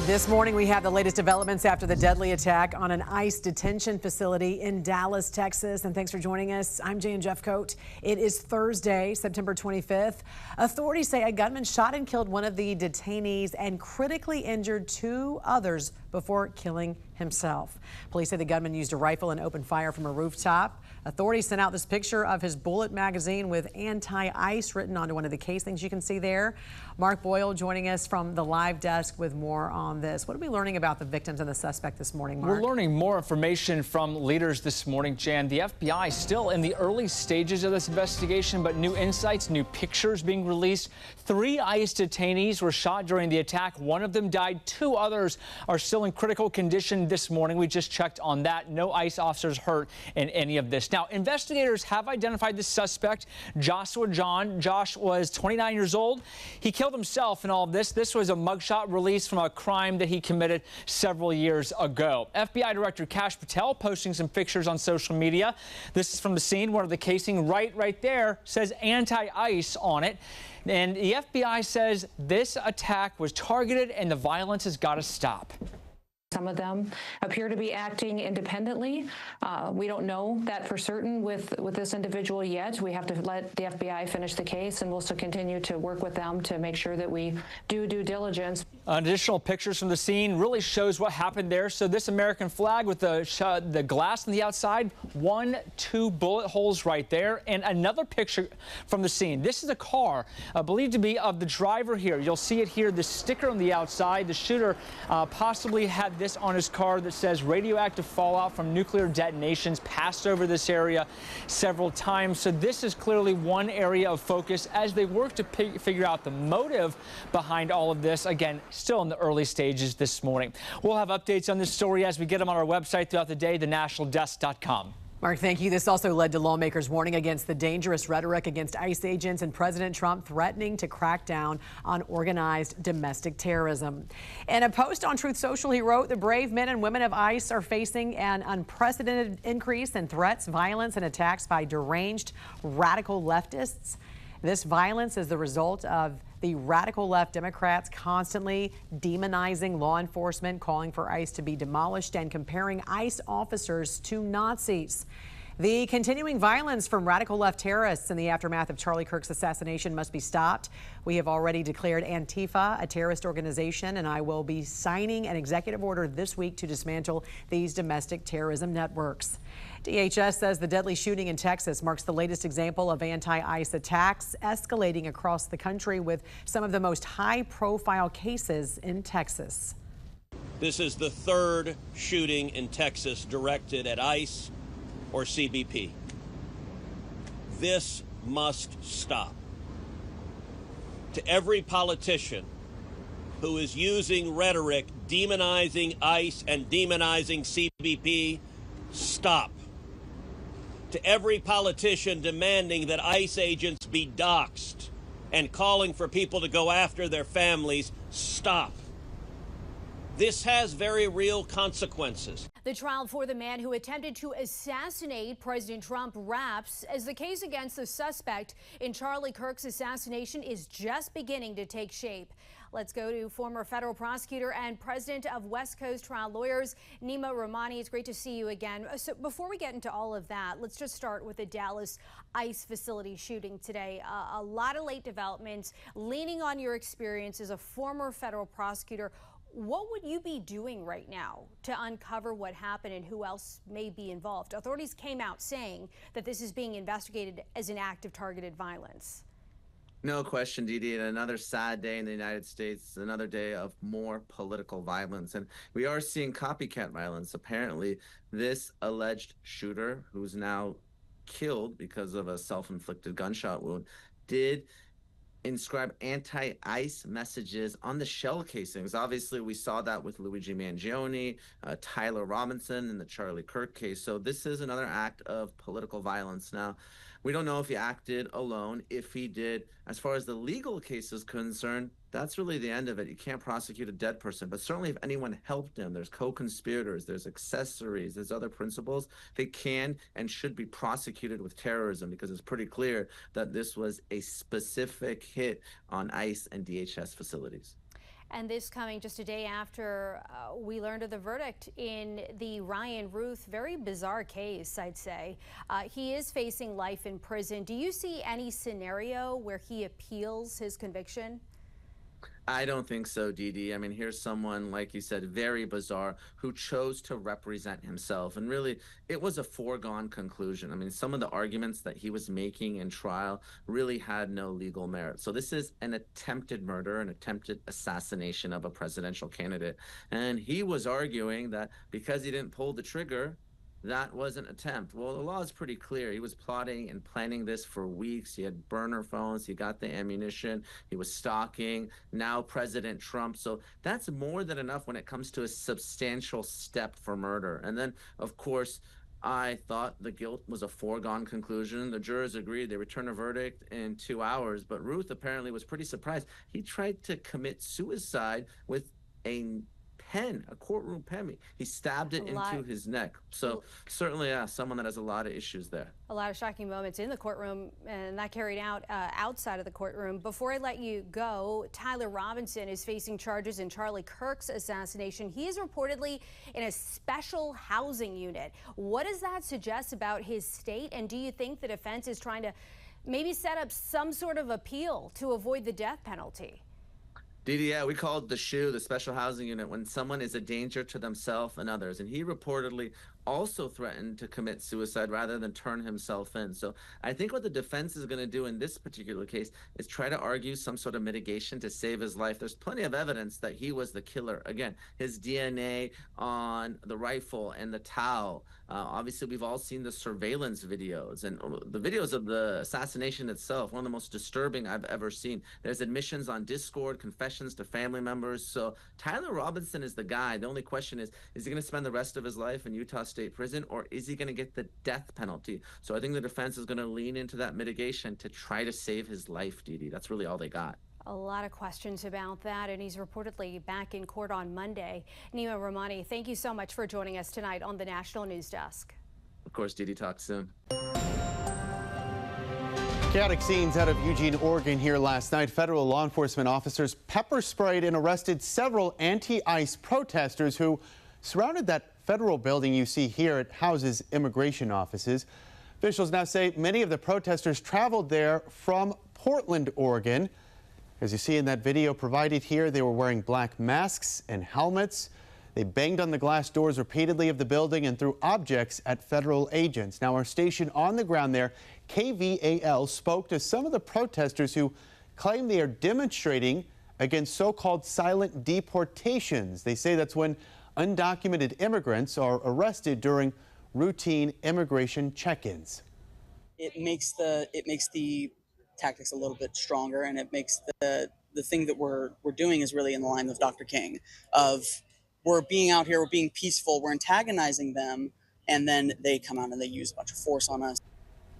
This morning, we have the latest developments after the deadly attack on an ICE detention facility in Dallas, Texas. And thanks for joining us. I'm Jan Jeffcoat. It is Thursday, September 25th. Authorities say a gunman shot and killed one of the detainees and critically injured two others before killing himself. Police say the gunman used a rifle and opened fire from a rooftop. Authorities sent out this picture of his bullet magazine with anti-ICE written onto one of the casings you can see there. Mark Boyle joining us from the live desk with more on this. What are we learning about the victims and the suspect this morning, Mark? We're learning more information from leaders this morning, Jan. The FBI still in the early stages of this investigation, but new insights, new pictures being released. 3 ICE detainees were shot during the attack. One of them died. 2 others are still in critical condition this morning. We just checked on that. No ICE officers hurt in any of this. Now, investigators have identified the suspect, Joshua John. Josh was 29 years old. He killed himself in all of this. This was a mugshot released from a crime that he committed several years ago. FBI Director Kash Patel posting some pictures on social media. This is from the scene. One of the casing right there says anti-ICE on it. And the FBI says this attack was targeted and the violence has got to stop. Some of them appear to be acting independently. We don't know that for certain with this individual yet. We have to let the FBI finish the case, and we'll still continue to work with them to make sure that we do due diligence. Additional pictures from the scene really shows what happened there. So this American flag with the glass on the outside, 2 bullet holes right there, and another picture from the scene. This is a car believed to be of the driver here. You'll see it here, the sticker on the outside. The shooter possibly had this on his car that says radioactive fallout from nuclear detonations passed over this area several times. So this is clearly one area of focus as they work to figure out the motive behind all of this. Again, still in the early stages this morning. We'll have updates on this story as we get them on our website throughout the day, thenationaldesk.com. Mark, thank you. This also led to lawmakers warning against the dangerous rhetoric against ICE agents and President Trump threatening to crack down on organized domestic terrorism. In a post on Truth Social, he wrote, "The brave men and women of ICE are facing an unprecedented increase in threats, violence, and attacks by deranged radical leftists. This violence is the result of the radical left Democrats constantly demonizing law enforcement, calling for ICE to be demolished, and comparing ICE officers to Nazis. The continuing violence from radical left terrorists in the aftermath of Charlie Kirk's assassination must be stopped. We have already declared Antifa a terrorist organization, and I will be signing an executive order this week to dismantle these domestic terrorism networks." DHS says the deadly shooting in Texas marks the latest example of anti-ICE attacks escalating across the country, with some of the most high-profile cases in Texas. This is the 3rd shooting in Texas directed at ICE or CBP. This must stop. To every politician who is using rhetoric demonizing ICE and demonizing CBP, stop. To every politician demanding that ICE agents be doxxed and calling for people to go after their families, stop. This has very real consequences. The trial for the man who attempted to assassinate President Trump wraps as the case against the suspect in Charlie Kirk's assassination is just beginning to take shape. Let's go to former federal prosecutor and president of West Coast Trial Lawyers, Nima Rahmani. It's great to see you again. So before we get into all of that, let's just start with the Dallas ICE facility shooting today. A lot of late developments. Leaning on your experience as a former federal prosecutor, what would you be doing right now to uncover what happened and who else may be involved? Authorities came out saying that this is being investigated as an act of targeted violence. No question, Didi. And another sad day in the United States, another day of more political violence. And we are seeing copycat violence. Apparently, this alleged shooter, who's now killed because of a self-inflicted gunshot wound, did inscribe anti-ICE messages on the shell casings. Obviously, we saw that with Luigi Mangione, Tyler Robinson in the Charlie Kirk case. So this is another act of political violence. Now, we don't know if he acted alone. If he did, as far as the legal case is concerned, that's really the end of it. You can't prosecute a dead person. But certainly if anyone helped him, there's co-conspirators, there's accessories, there's other principles, they can and should be prosecuted with terrorism, because it's pretty clear that this was a specific hit on ICE and DHS facilities. And this coming just a day after we learned of the verdict in the Ryan Ruth, very bizarre case, I'd say. He is facing life in prison. Do you see any scenario where he appeals his conviction? I don't think so, Dee Dee. I mean, here's someone, like you said, very bizarre, who chose to represent himself. And really, it was a foregone conclusion. I mean, some of the arguments that he was making in trial really had no legal merit. So this is an attempted murder, an attempted assassination of a presidential candidate. And he was arguing that because he didn't pull the trigger, that was an attempt. Well, the law is pretty clear. He was plotting and planning this for weeks. He had burner phones. He got the ammunition. He was stalking now President Trump. So that's more than enough when it comes to a substantial step for murder. And then, of course, I thought the guilt was a foregone conclusion. The jurors agreed. They returned a verdict in 2 hours. But Ruth apparently was pretty surprised. He tried to commit suicide with a pen, a courtroom pen. He stabbed it into his neck. So certainly, someone that has a lot of issues there. A lot of shocking moments in the courtroom, and that carried out outside of the courtroom. Before I let you go, Tyler Robinson is facing charges in Charlie Kirk's assassination. He is reportedly in a special housing unit. What does that suggest about his state? And do you think the defense is trying to maybe set up some sort of appeal to avoid the death penalty? Didi, we call it the SHU, the special housing unit, when someone is a danger to themselves and others. And he reportedly also threatened to commit suicide rather than turn himself in. So I think what the defense is going to do in this particular case is try to argue some sort of mitigation to save his life. There's plenty of evidence that he was the killer. Again, his DNA on the rifle and the towel. Obviously, we've all seen the surveillance videos and the videos of the assassination itself, one of the most disturbing I've ever seen. There's admissions on Discord, confessions to family members. So Tyler Robinson is the guy. The only question is he going to spend the rest of his life in Utah State Prison, or is he going to get the death penalty? So I think the defense is going to lean into that mitigation to try to save his life, Didi. That's really all they got. A lot of questions about that, and he's reportedly back in court on Monday. Nima Rahmani, thank you so much for joining us tonight on the National News Desk. Of course, Didi, talk soon. Chaotic scenes out of Eugene, Oregon here last night. Federal law enforcement officers pepper sprayed and arrested several anti-ICE protesters who surrounded that federal building you see here. It houses immigration offices. Officials now say many of the protesters traveled there from Portland, Oregon. As you see in that video provided here, they were wearing black masks and helmets. They banged on the glass doors repeatedly of the building and threw objects at federal agents. Now, our station on the ground there, KVAL, spoke to some of the protesters who claim they are demonstrating against so-called silent deportations. They say that's when undocumented immigrants are arrested during routine immigration check-ins. It makes the tactics a little bit stronger, and it makes the thing that we're doing is really in the line with Dr. King of we're being out here, we're being peaceful, we're antagonizing them, and then they come out and they use a bunch of force on us.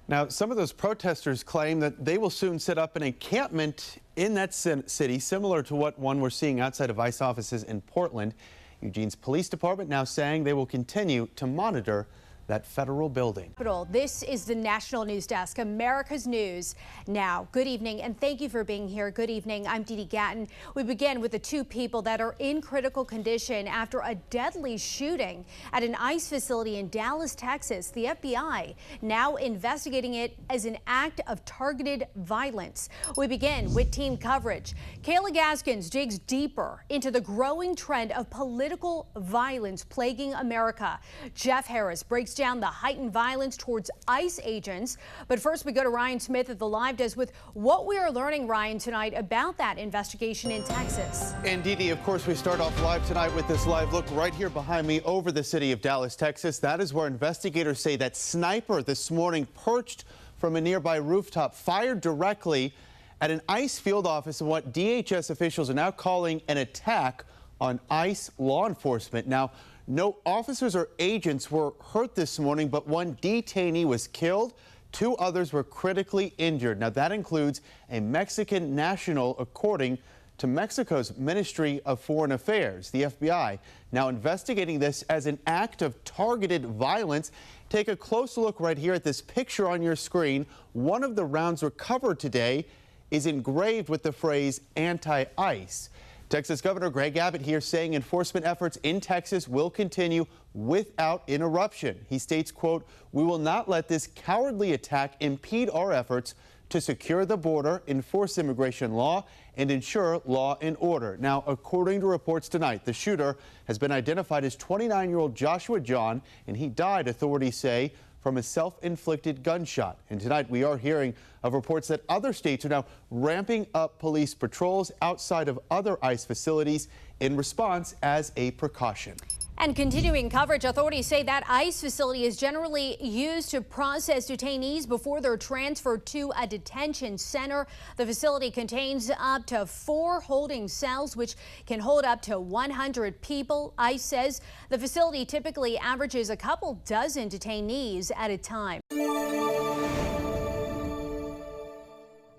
Now, some of those protesters claim that they will soon set up an encampment in that city, similar to what one we're seeing outside of ICE offices in Portland. Eugene's police department now saying they will continue to monitor that federal building. This is the National News Desk, America's News Now. Good evening, and thank you for being here. Good evening. I'm Dee Dee Gatton. We begin with the two people that are in critical condition after a deadly shooting at an ICE facility in Dallas, Texas. The FBI now investigating it as an act of targeted violence. We begin with team coverage. Kayla Gaskins digs deeper into the growing trend of political violence plaguing America. Jeff Harris breaks down the heightened violence towards ICE agents. But first, we go to Ryan Smith at the Live Desk with what we are learning, Ryan, tonight about that investigation in Texas. And Dee Dee, of course, we start off live tonight with this live look right here behind me over the city of Dallas, Texas. That is where investigators say that sniper this morning perched from a nearby rooftop fired directly at an ICE field office in what DHS officials are now calling an attack on ICE law enforcement. Now, no officers or agents were hurt this morning, but one detainee was killed. Two others were critically injured. Now, that includes a Mexican national, according to Mexico's Ministry of Foreign Affairs. The FBI now investigating this as an act of targeted violence. Take a close look right here at this picture on your screen. One of the rounds recovered today is engraved with the phrase anti-ICE. Texas Governor Greg Abbott here saying enforcement efforts in Texas will continue without interruption. He states, quote, "We will not let this cowardly attack impede our efforts to secure the border, enforce immigration law, and ensure law and order." Now, according to reports tonight, the shooter has been identified as 29-year-old Joshua John, and he died, authorities say, from a self-inflicted gunshot. And tonight we are hearing of reports that other states are now ramping up police patrols outside of other ICE facilities in response as a precaution. And continuing coverage, authorities say that ICE facility is generally used to process detainees before they're transferred to a detention center. The facility contains up to 4 holding cells, which can hold up to 100 people. ICE says the facility typically averages a couple dozen detainees at a time.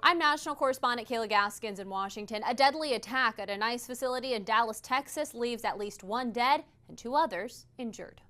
I'm national correspondent Kayla Gaskins in Washington. A deadly attack at an ICE facility in Dallas, Texas leaves at least 1 dead and 2 others injured.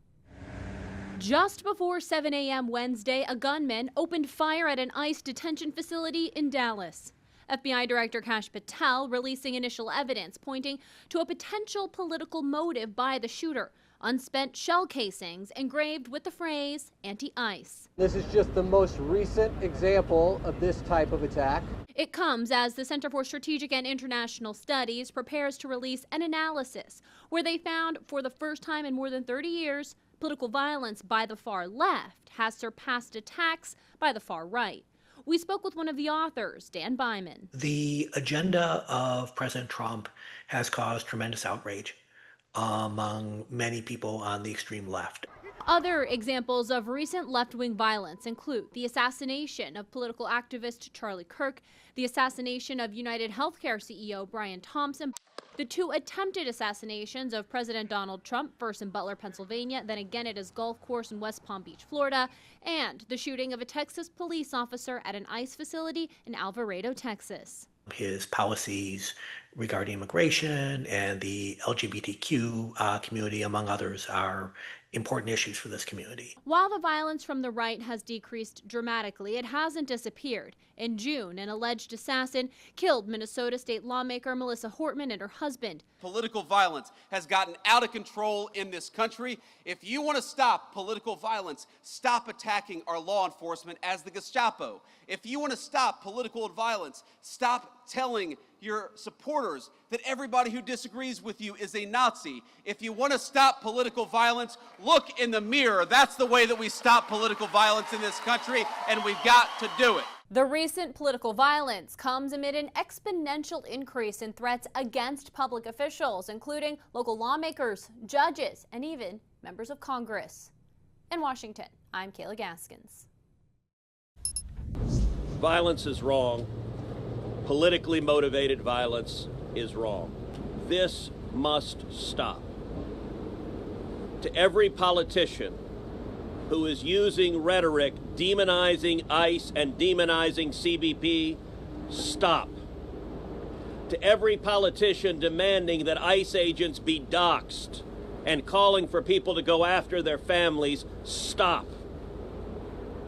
Just before 7 a.m. Wednesday, a gunman opened fire at an ICE detention facility in Dallas. FBI Director Kash Patel releasing initial evidence pointing to a potential political motive by the shooter. Unspent shell casings engraved with the phrase anti-ICE. This is just the most recent example of this type of attack. It comes as the Center for Strategic and International Studies prepares to release an analysis where they found for the first time in more than 30 years, political violence by the far left has surpassed attacks by the far right. We spoke with one of the authors, Dan Byman. The agenda of President Trump has caused tremendous outrage among many people on the extreme left. Other examples of recent left-wing violence include the assassination of political activist Charlie Kirk, the assassination of United Healthcare CEO Brian Thompson, the 2 attempted assassinations of President Donald Trump, first in Butler, Pennsylvania, then again at his golf course in West Palm Beach, Florida, and the shooting of a Texas police officer at an ICE facility in Alvarado, Texas. His policies regarding immigration and the LGBTQ community, among others, are important issues for this community. While the violence from the right has decreased dramatically, it hasn't disappeared. In June, an alleged assassin killed Minnesota state lawmaker Melissa Hortman and her husband. Political violence has gotten out of control in this country. If you want to stop political violence, stop attacking our law enforcement as the Gestapo. If you want to stop political violence, stop telling your supporters that everybody who disagrees with you is a Nazi. If you want to stop political violence, look in the mirror. That's the way that we stop political violence in this country, and we've got to do it. The recent political violence comes amid an exponential increase in threats against public officials, including local lawmakers, judges, and even members of Congress. In Washington, I'm Kayla Gaskins. Violence is wrong. Politically motivated violence is wrong. This must stop. To every politician who is using rhetoric demonizing ICE and demonizing CBP, stop. To every politician demanding that ICE agents be doxxed and calling for people to go after their families, stop.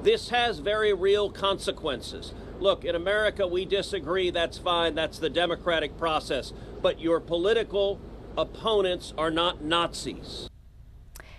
This has very real consequences. Look, in America, we disagree. That's fine. That's the democratic process. But your political opponents are not Nazis.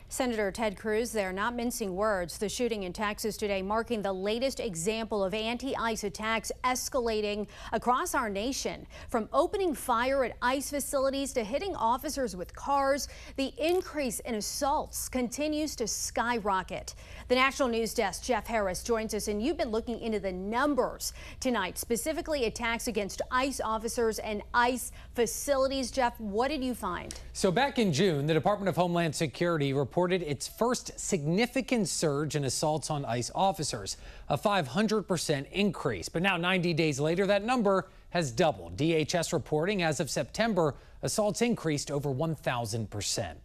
Senator Ted Cruz, they're not mincing words. The shooting in Texas today marking the latest example of anti-ICE attacks escalating across our nation. From opening fire at ICE facilities to hitting officers with cars, the increase in assaults continues to skyrocket. The National News Desk, Jeff Harris, joins us, and you've been looking into the numbers tonight, specifically attacks against ICE officers and ICE facilities. Jeff, what did you find? So back in June, the Department of Homeland Security reported its first significant surge in assaults on ICE officers, a 500% increase. But now 90 days later, that number has doubled. DHS reporting as of September, assaults increased over 1,000%.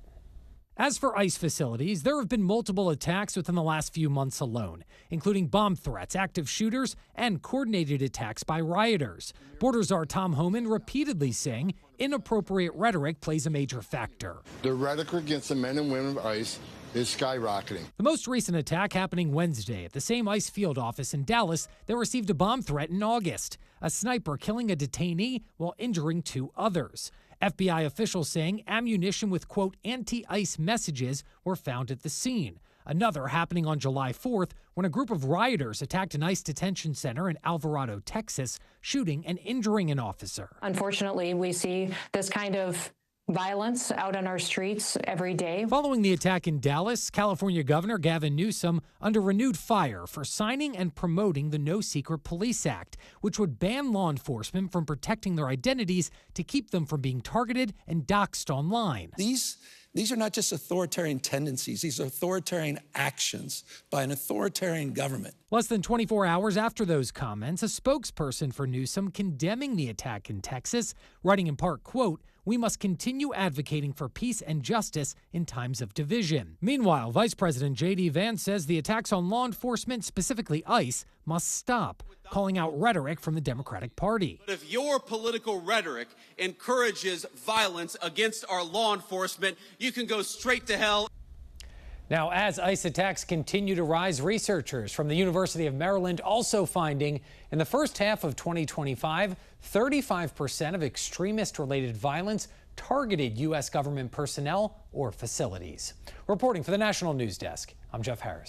As for ICE facilities, there have been multiple attacks within the last few months alone, including bomb threats, active shooters, and coordinated attacks by rioters. Border Czar Tom Homan repeatedly saying inappropriate rhetoric plays a major factor. The rhetoric against the men and women of ICE is skyrocketing. The most recent attack happening Wednesday at the same ICE field office in Dallas that received a bomb threat in August. A sniper killing a detainee while injuring 2 others. FBI officials saying ammunition with, quote, anti-ICE messages were found at the scene. Another happening on July 4th when a group of rioters attacked an ICE detention center in Alvarado, Texas, shooting and injuring an officer. Unfortunately, we see this kind of violence out on our streets every day. Following the attack in Dallas, California Governor Gavin Newsom under renewed fire for signing and promoting the No Secret Police Act, which would ban law enforcement from protecting their identities to keep them from being targeted and doxxed online. These are not just authoritarian tendencies. These are authoritarian actions by an authoritarian government. Less than 24 hours after those comments, a spokesperson for Newsom condemning the attack in Texas, writing in part, quote, "We must continue advocating for peace and justice in times of division." Meanwhile, Vice President J.D. Vance says the attacks on law enforcement, specifically ICE, must stop, calling out rhetoric from the Democratic Party. But if your political rhetoric encourages violence against our law enforcement, you can go straight to hell. Now, as ICE attacks continue to rise, researchers from the University of Maryland also finding in the first half of 2025, 35% of extremist-related violence targeted U.S. government personnel or facilities. Reporting for the National News Desk, I'm Jeff Harris.